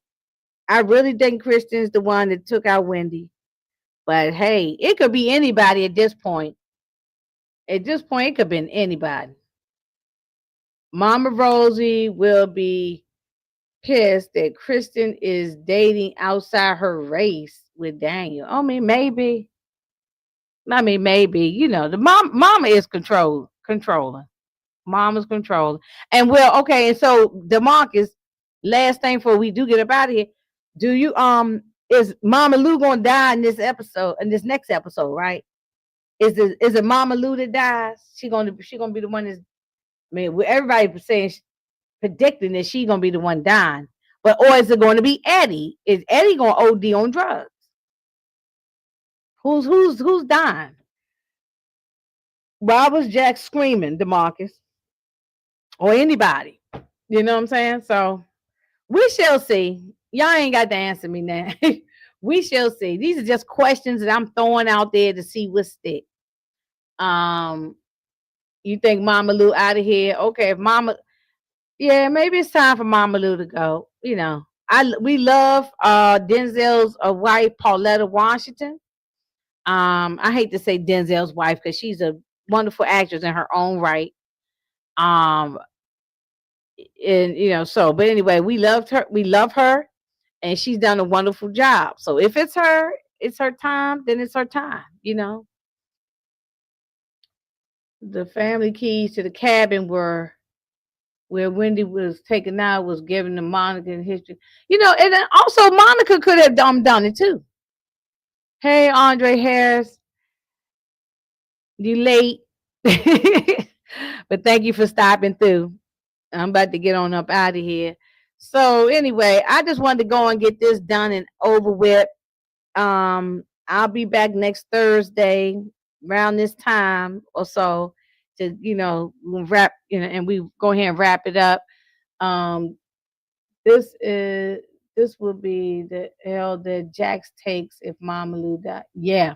I really think Kristen's the one that took out Wendy. But hey, it could be anybody at this point. At this point, it could have been anybody. Mama Rosie will be pissed that Kristen is dating outside her race with Daniel. I mean, maybe. The mama is controlling. Mama's controlling. And well, okay, and so DeMarcus, last thing before we do get up out of here, do you is Mama Lou gonna die in this episode, in this next episode, right? Is it Mama Lou that dies? She gonna be the one that's, I mean, everybody saying, predicting that she gonna be the one dying. But or is it gonna be Eddie? Is Eddie gonna OD on drugs? Who's dying? Why was Jack screaming, DeMarcus? or anybody. You know what I'm saying? So we shall see. Y'all ain't got to answer me now. We shall see. These are just questions that I'm throwing out there to see what stick. Um, you think Mama Lou out of here? Okay, if Mama, yeah, maybe it's time for Mama Lou to go. You know, we love Denzel's wife, Pauletta Washington. I hate to say Denzel's wife because she's a wonderful actress in her own right. Um, and so, but anyway, we loved her. We love her, and she's done a wonderful job. So if it's her time, then it's her time. The family keys to the cabin were where Wendy was taken out was given to Monica in history. And then also Monica could have done it too. Hey, Andre Harris, you late, but thank you for stopping through. I'm about to get on up out of here. So anyway, I just wanted to go and get this done and over with. I'll be back next Thursday around this time or so to wrap and we go ahead and wrap it up. Um, this will be the L that Jax takes if Mama Lou died. Yeah.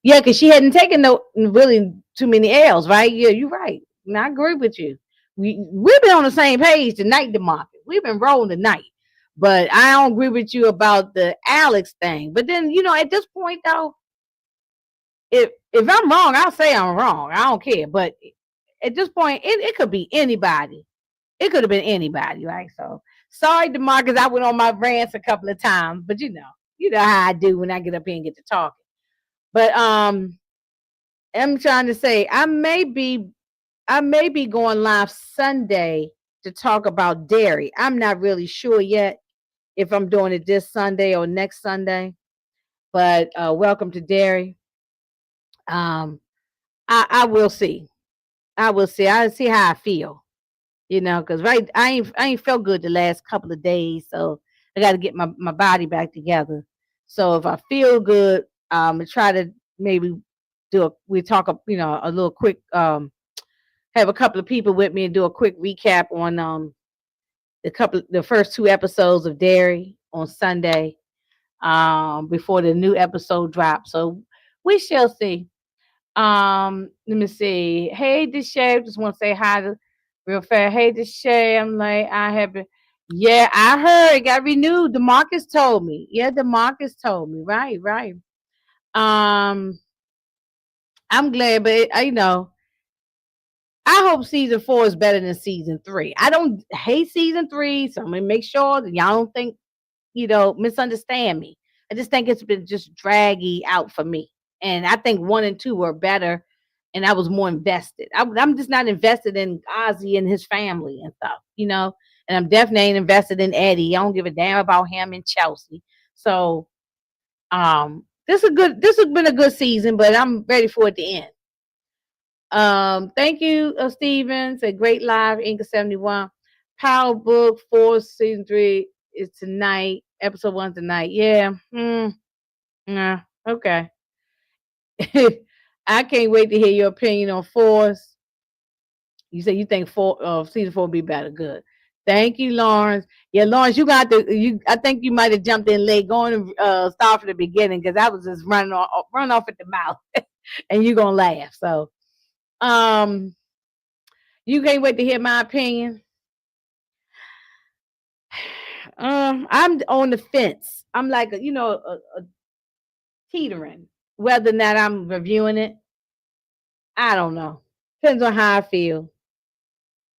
Yeah, because she hadn't taken no really too many L's, right? Yeah, you're right. And I agree with you. We've been on the same page tonight, DeMarcus. We've been rolling tonight. But I don't agree with you about the Alex thing. But then, at this point though, if I'm wrong, I'll say I'm wrong. I don't care. But at this point, it could be anybody. It could have been anybody, right? So sorry, DeMarcus, I went on my rants a couple of times, but you know how I do when I get up here and get to talking. But I'm trying to say I may be going live Sunday to talk about dairy. I'm not really sure yet if I'm doing it this Sunday or next Sunday. But welcome to dairy. I will see. I will see. I see how I feel. Because right, I ain't felt good the last couple of days, so I got to get my body back together. So if I feel good, I try to maybe we talk a little quick have a couple of people with me and do a quick recap on the first two episodes of Dairy on Sunday before the new episode drops. So we shall see. Let me see. Hey, Deshay, just want to say hi to real fast. Hey, Deshay, I'm like, I have been. Yeah, I heard it got renewed. DeMarcus told me. Yeah, DeMarcus told me. Right, right. Um, I'm glad, but I hope season 4 is better than season 3. I don't hate season 3, so I'm gonna make sure that y'all don't think, misunderstand me. I just think it's been just draggy out for me. And I think 1 and 2 were better, and I was more invested. I'm just not invested in Ozzie and his family and stuff. And I'm definitely ain't invested in Eddie. I don't give a damn about him and Chelsea. So, this has been a good season, but I'm ready for it to end. Thank you, Steven. Said great live, Inca 71. Power Book 4 season 3 is tonight. Episode 1 tonight. Yeah. Yeah. Okay. I can't wait to hear your opinion on Force. You say you think season 4 will be better. Good. Thank you, Lawrence. Yeah, Lawrence, you got to. I think you might have jumped in late. Going to start from the beginning because I was just running off at the mouth, and you're gonna laugh. So, you can't wait to hear my opinion. I'm on the fence. I'm like a teetering. Whether or not I'm reviewing it, I don't know. Depends on how I feel.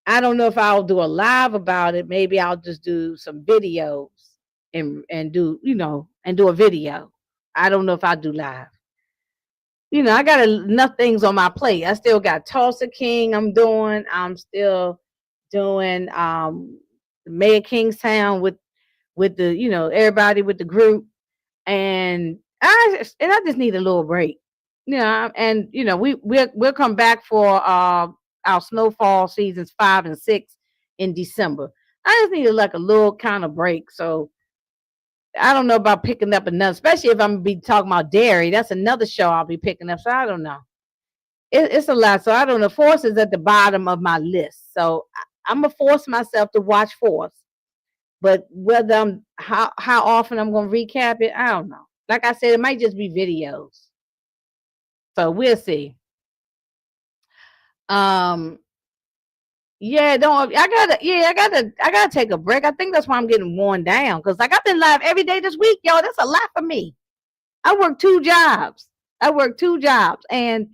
I don't know if I'll do a live about it. Maybe I'll just do some videos and do a video. I don't know if I'll do live. I got enough things on my plate. I still got Tulsa King I'm doing. I'm still doing Mayor Kingstown with the everybody with the group. And I just need a little break. And we'll come back for our snowfall seasons 5 and 6 in December. I just need like a little kind of break. So I don't know about picking up another, especially if I'm gonna be talking about dairy. That's another show I'll be picking up. So I don't know. It's a lot. So I don't know. Force is at the bottom of my list. So I'm gonna force myself to watch Force, but whether how often I'm gonna recap it, I don't know. Like I said, it might just be videos, so we'll see. Um, yeah, don't I gotta take a break. I think that's why I'm getting worn down because like I've been live every day this week, yo. That's a lot for me. I work two jobs. And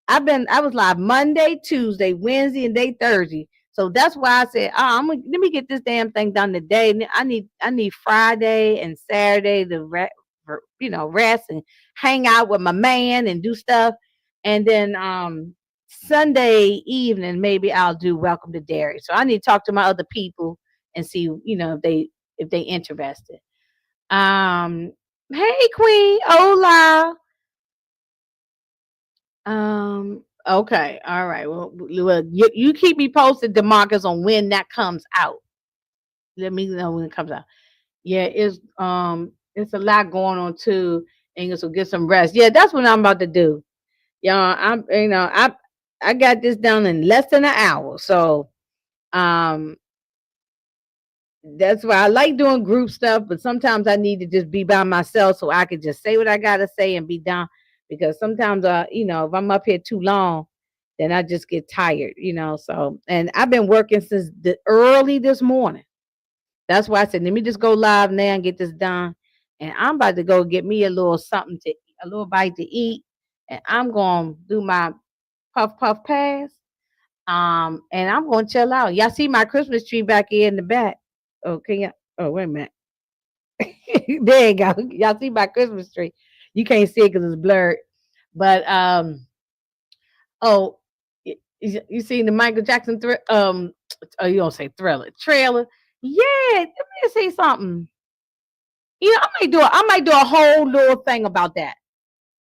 I was live Monday, Tuesday, Wednesday, and day Thursday. So that's why I said, let me get this damn thing done today. I need Friday and Saturday to rest and hang out with my man and do stuff. And then Sunday evening, maybe I'll do Welcome to Dairy. So I need to talk to my other people and see, if they interested. Um, hey Queen, hola. Okay, all right. Well, you keep me posted, Demarcus, on when that comes out. Let me know when it comes out. Yeah, it's a lot going on too, and so get some rest. Yeah, that's what I'm about to do. Y'all, I got this done in less than an hour, so um, that's why I like doing group stuff, but sometimes I need to just be by myself so I can just say what I gotta say and be done. Because sometimes, if I'm up here too long, then I just get tired. So, and I've been working since the early this morning. That's why I said, let me just go live now and get this done. And I'm about to go get me a little something a little bite to eat, and I'm gonna do my puff puff pass. And I'm gonna chill out. Y'all see my Christmas tree back here in the back? Okay. Oh, wait a minute. There you go. Y'all see my Christmas tree. You can't see it because it's blurred. But oh, you seen the Michael Jackson oh, you don't say thriller trailer? Yeah, let me say something. I might do a whole little thing about that.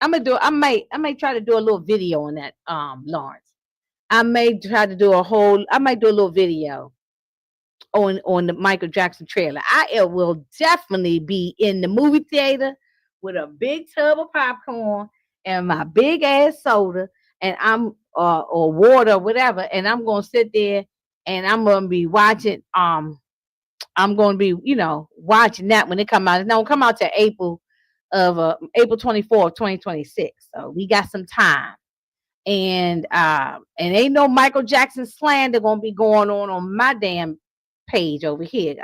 I might try to do a little video on that, Lawrence. I might do a little video on the Michael Jackson trailer. I will definitely be in the movie theater with a big tub of popcorn and my big ass soda, and I'm or water or whatever, and I'm gonna sit there and I'm gonna be watching. I'm gonna be watching that when it come out. It's not gonna come out to April 24th, 2026. So we got some time. And ain't no Michael Jackson slander gonna be going on my damn page over here.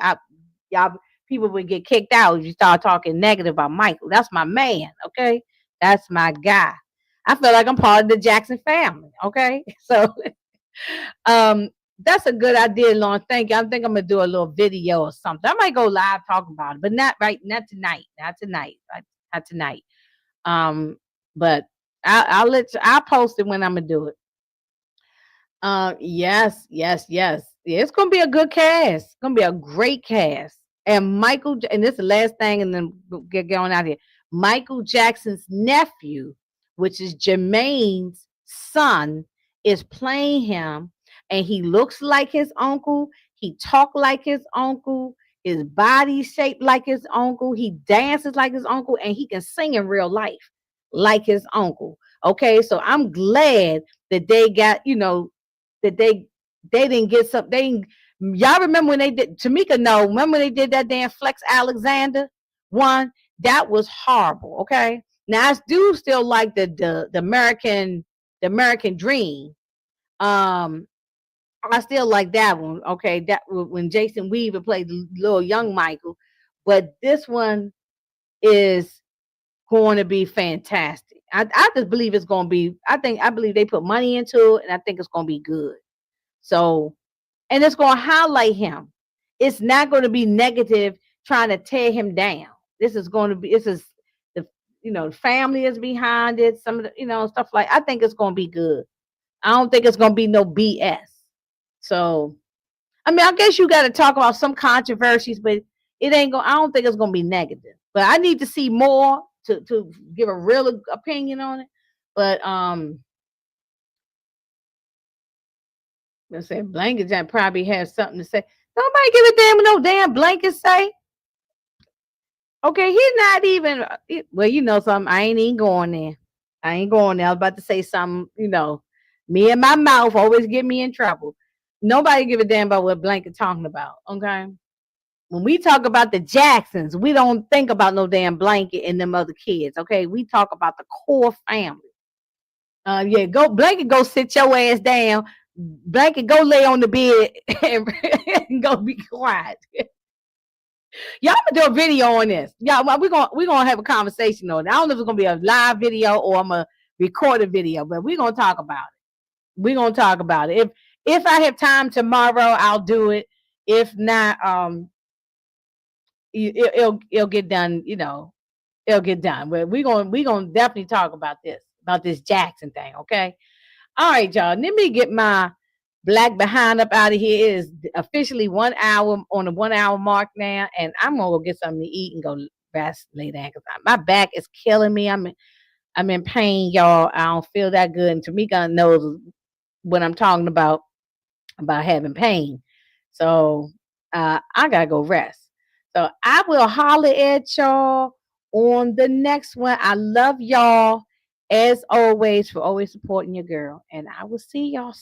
Y'all people would get kicked out if you start talking negative about Michael. That's my man, okay? That's my guy. I feel like I'm part of the Jackson family, okay? So um that's a good idea, Lon. Thank you. I think I'm gonna do a little video or something. I might go live talking about it, but not tonight. Not tonight. Not tonight. But I'll post it when I'm gonna do it. Yes, yes, yes. Yeah, it's gonna be a good cast. It's gonna be a great cast. And and this is the last thing, and then we'll get going out here. Michael Jackson's nephew, which is Jermaine's son, is playing him, and he looks like his uncle. He talk like his uncle. His body shaped like his uncle. He dances like his uncle, and he can sing in real life like his uncle. Okay, so I'm glad that they got that they didn't get something. Y'all remember when they did Tamika? No, remember when they did that damn Flex Alexander one? That was horrible. Okay, now I do still like the American Dream. Um, I still like that one. Okay, that when Jason Weaver played little young Michael, but this one is going to be fantastic. I just believe it's going to be. I believe they put money into it, and I think it's going to be good. So, and it's going to highlight him. It's not going to be negative trying to tear him down. This is the, family is behind it. Some of the, stuff like, I think it's going to be good. I don't think it's going to be no BS. So, I mean, I guess you got to talk about some controversies, but I don't think it's going to be negative, but I need to see more to give a real opinion on it. But, let's say Blanket that probably has something to say. Nobody give a damn what no damn Blanket say. Okay, he's not even. Well, something. I ain't even going there. I ain't going there. I was about to say something. Me and my mouth always get me in trouble. Nobody give a damn about what Blanket talking about. Okay. When we talk about the Jacksons, we don't think about no damn Blanket and them other kids. Okay. We talk about the core family. Yeah, go Blanket, go sit your ass down. Blanket, go lay on the bed and go be quiet. Y'all gonna do a video on this. Y'all, we're gonna have a conversation on it. I don't know if it's gonna be a live video or I'm gonna record a video, but we're gonna talk about it. We're gonna talk about it. If I have time tomorrow, I'll do it. If not, it'll get done. You know, it'll get done. But we're gonna definitely talk about this Jackson thing. Okay. All right, y'all. Let me get my black behind up out of here. It is officially 1 hour on the 1 hour mark now, and I'm gonna go get something to eat and go rest, lay down because my back is killing me. I'm in pain, y'all. I don't feel that good, and Tamika knows what I'm talking about having pain. So I gotta go rest. So I will holler at y'all on the next one. I love y'all as always for always supporting your girl, and I will see y'all